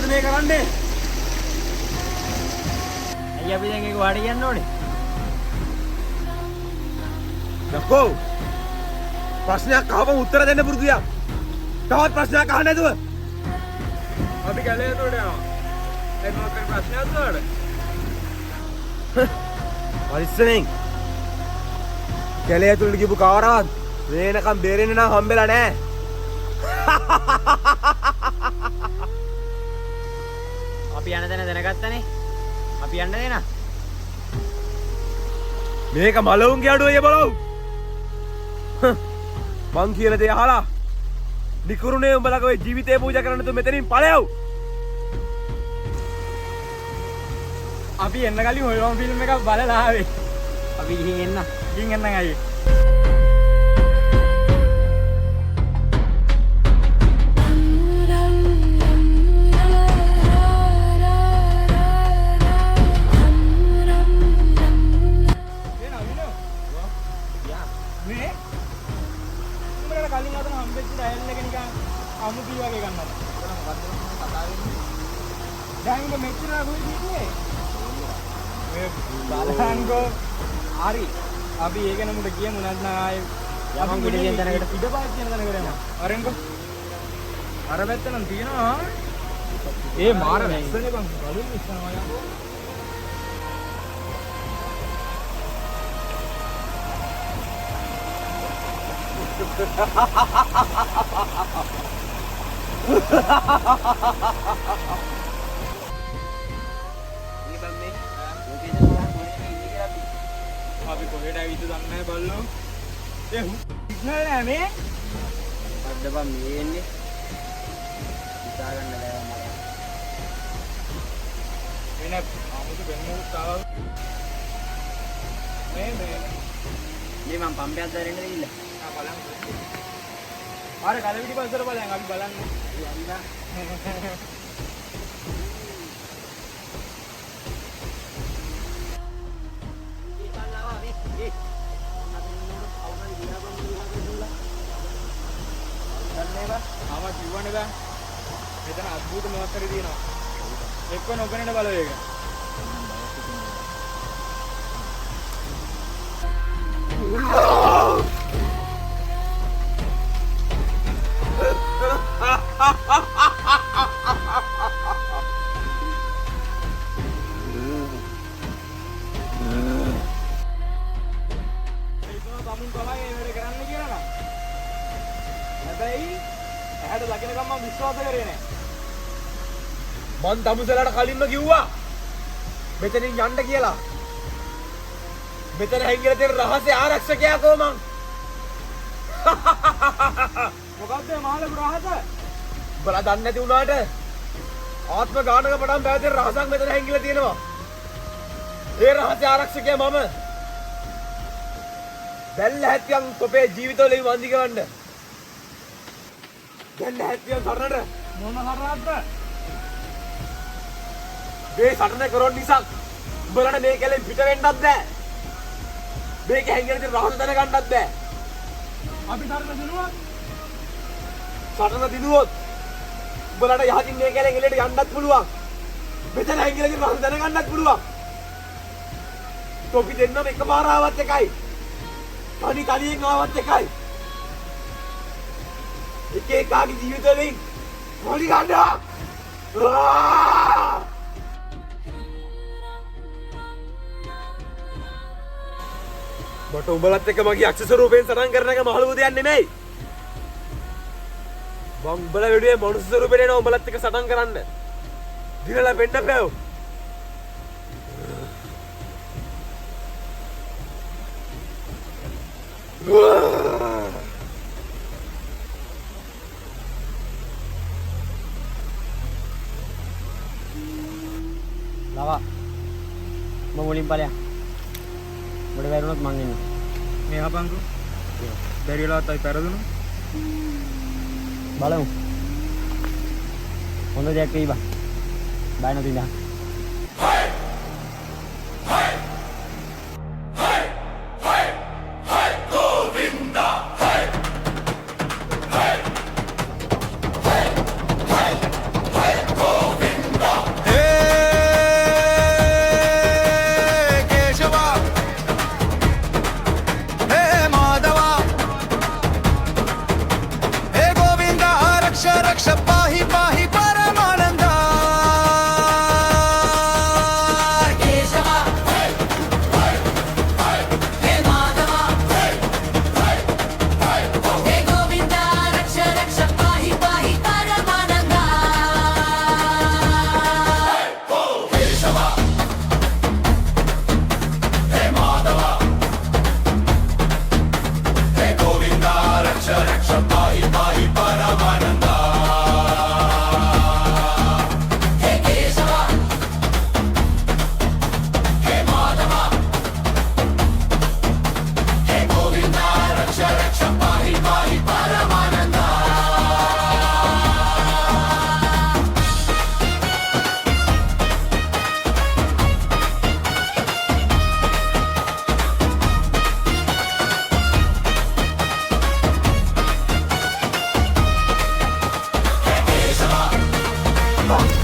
මොකද මේ කරන්නේ? අයියා අපි දැන් ඒක වාඩි කියන්න ඕනේ. යකෝ ප්‍රශ්නයක් අහපම උත්තර දෙන්න පුරුදුයක්. තවත් ප්‍රශ්නයක් අහන්න නැතුව. අපි කැලේ ඇතුළට යනවා. ඒ මොකක්ද ප්‍රශ්නයක් නෝඩ? පරිස්සමෙන්. කැලේ ඇතුළට ගිහපු කවරවත් වෙනකම් බේරෙන්න නම් හම්බෙලා නැහැ. අපි යන තැන දැනගත්තනේ. අපි යන්න දෙන්න. මේක මලවුන්ගේ අඩුවය බලව්. මං කියන දේ අහලා නිකුරුනේ උඹලගේ ඔය ජීවිතේ පූජා කරන්න තු මෙතනින් ඵලයව්. අපි එන්න කලින් හොයෝම් ෆිල්ම් එකක් බලලා ආවේ. අපි ගිහින් එන්න. ගිහින් එන්න අයියේ. අමුති වගේ ගන්නවා. මොකද කතා වෙන්නේ? දැන් උඹ මෙච්චර කොහෙද ඉන්නේ? මේ බලහන්කෝ. හරි. අපි ඒක නමුට කියමු නැත්නම් ආයේ යමන් පිට කියන තැනකට පිටපාත් කියන තැනකට යනවා. අරෙන්කෝ. අර පැත්ත නම් තියෙනවා. ඒ මාර වැස්සනේ බං. බලුන් ඉස්සනවා යකෝ. අපි කොහෙට ඇවිත් දන්නේ නැහැ බල්ලෝ. ඒ සිග්නල් නෑ මේ. අද බම් මේ එන්නේ. හිතා ගන්න බෑ මට. වෙන ආමුතු වෙන්නත් ආව. මේ මම පම්පයක් දැරෙන්න දෙන්න. ආ බලන්න. ආර කලවිඩි පස්සට බලයන් අපි බලන්න. යන්න. ආවා කිව්වනේ බෑ. මෙතන අద్భుත මොකක් හරි තියෙනවා. එක්ක නොපෙනෙන බලවේග. මන් තමුසලට කලින්ම කිව්වා මෙතනින් යන්න කියලා. මෙතන හැංගිලා තියෙන රහස්‍ය ආරක්ෂකයා කොහොමද? මොකද්ද මහලු රහස? බලා දන්නේ නැති වුණාට ආත්ම ගානක පටන් පැවතින රහසක් මෙතන හැංගිලා තියෙනවා. ඒ රහස්‍ය ආරක්ෂකයා මම. දැල්ල හැටියන් තොපේ ජීවිතවල වන්දි කරන්න. දැන් හැටියන් සරණට මොන සරණක්ද? මේ සටන කරොන් නිසා උඹලට මේ කැලෙන් පිට වෙන්නත් බෑ. මේක හැංගිලා තියෙන රහස දැනගන්නත් බෑ. අපි සටන දිනුවා. සටන දිනුවොත් උඹලට යහකින් මේ කැලෙන් එළියට යන්නත් පුළුවන්. මෙතන හැංගිලා තියෙන රහස දැනගන්නත් පුළුවන්. තොපි දෙන්නම එකපාර ආවත් එකයි. තනියෙන් ආවත් එකයි. එක එකාගේ ජීවිතවලින් මොලි ගන්නවා. මට උඹලත් එක්ක මගේ අක්ෂ ස්වරූපයෙන් සටන් කරන එක මහලු දෙයක් නෙමෙයි. මම උඹලා වෙඩුවේ මනුස්ස ස්වරූපෙට එනවා උඹලත් එක්ක සටන් කරන්න. දිනලා වෙන්න බෑව. ලවා මම මුලින් ඵලයක්. මොඩ වැරුණොත් මං එන්නේ. මේ හපංකෝ. බැරිලාත් අයි පෙරදුණු. බලමු. හොඳ දෙයක් වෙයි බා. බය නැති ඉඳන්. Bye.